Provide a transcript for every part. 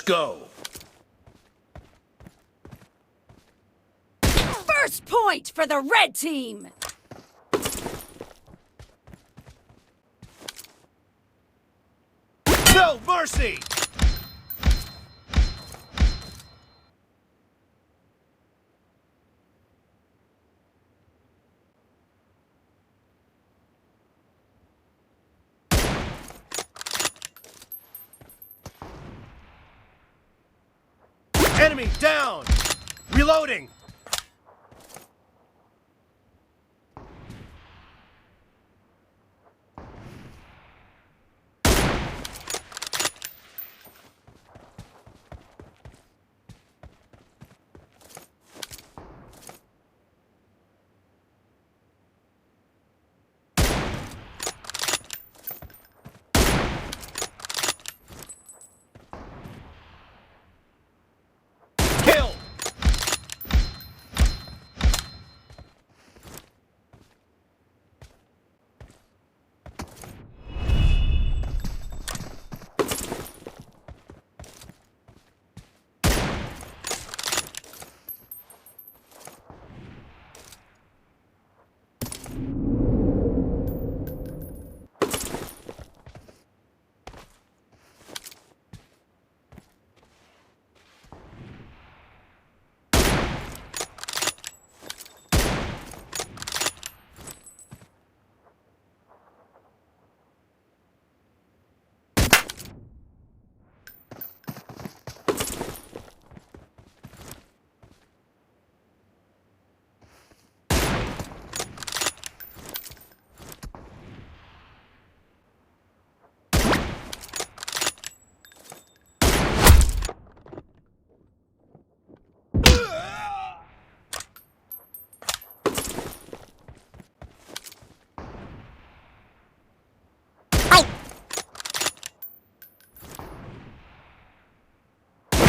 go. First point for the red team! No mercy! Enemy down! Reloading! Kill!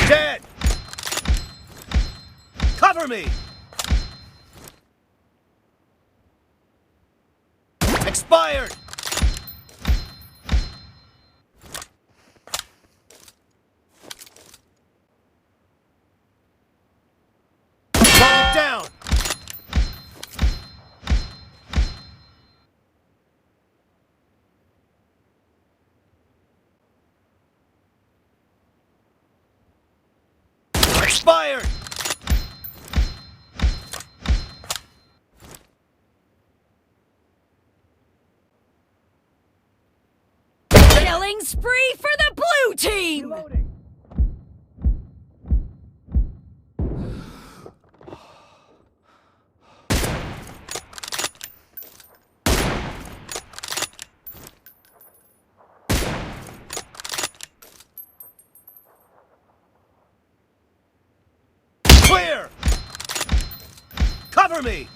Dead! Cover me! Expired! Target down! Expired! Killing spree for the blue team! Reloading! Clear! Cover me!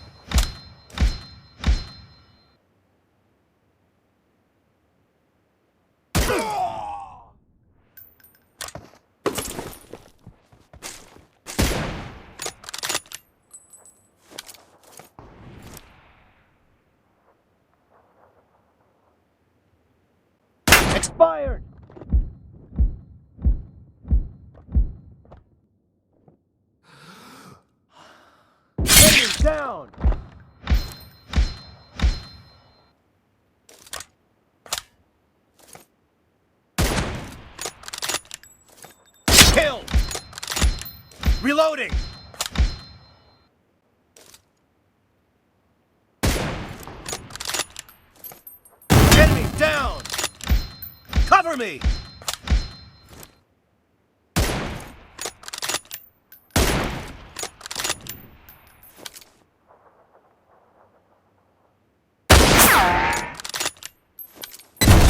Expired! Enemy down! Kill! Reloading! Enemy down! Cover me!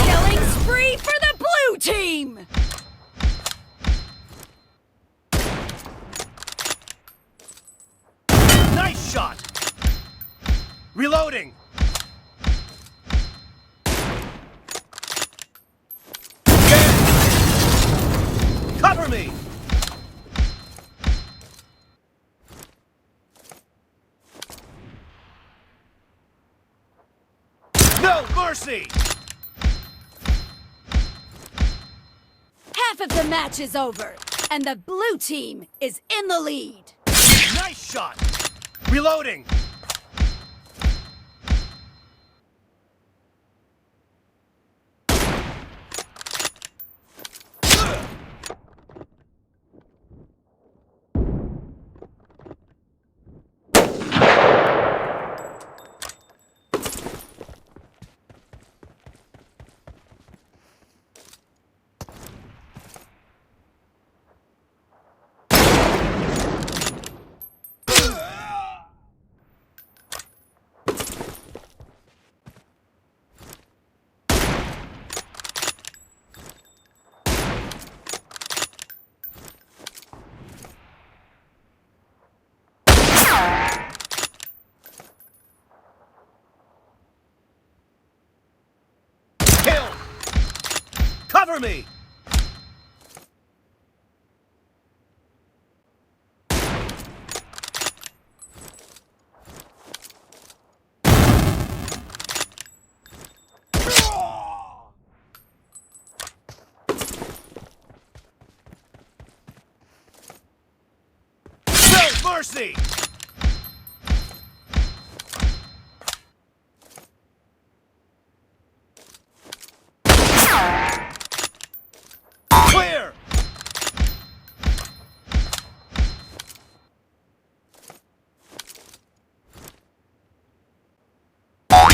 Killing spree for the blue team! Nice shot! Reloading! Dead! Cover me! No mercy! Half of the match is over. And the blue team is in the lead. Nice shot! Reloading! Kill! Cover me! No mercy! Clear!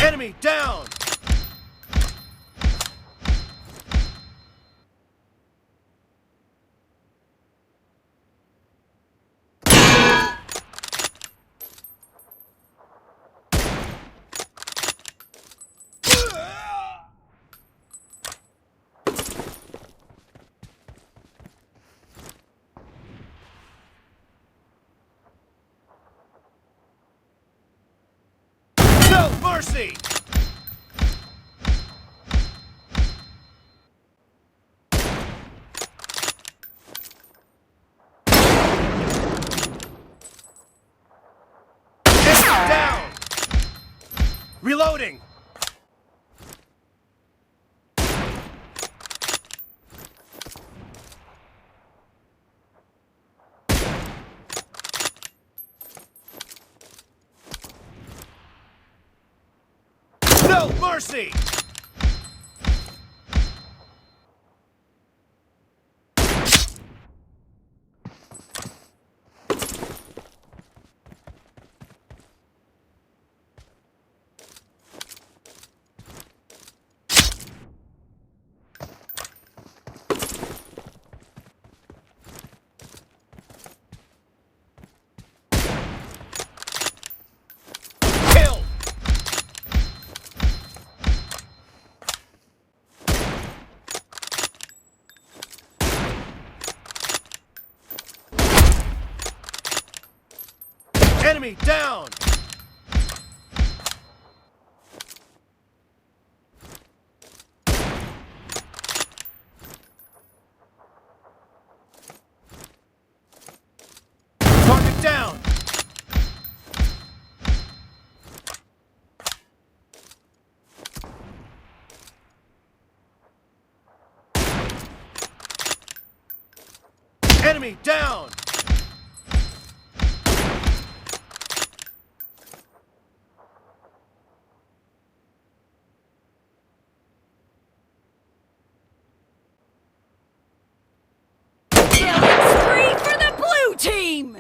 Enemy down! No mercy! Enemy down! Reloading! No mercy! Kill! Enemy down! Target down! Enemy down! Killing spree for the blue team.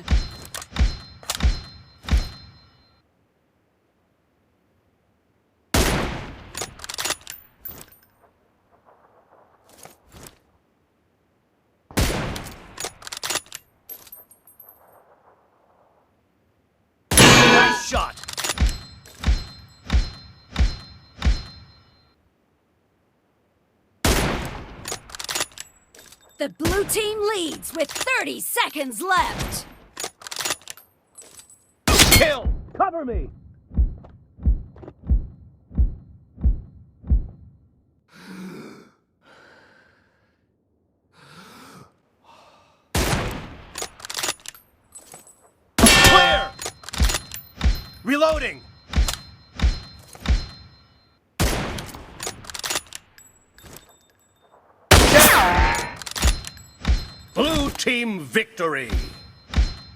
Nice shot! The blue team leads with 30 seconds left. Kill! Cover me! Clear! Reloading! Down! Blue team victory!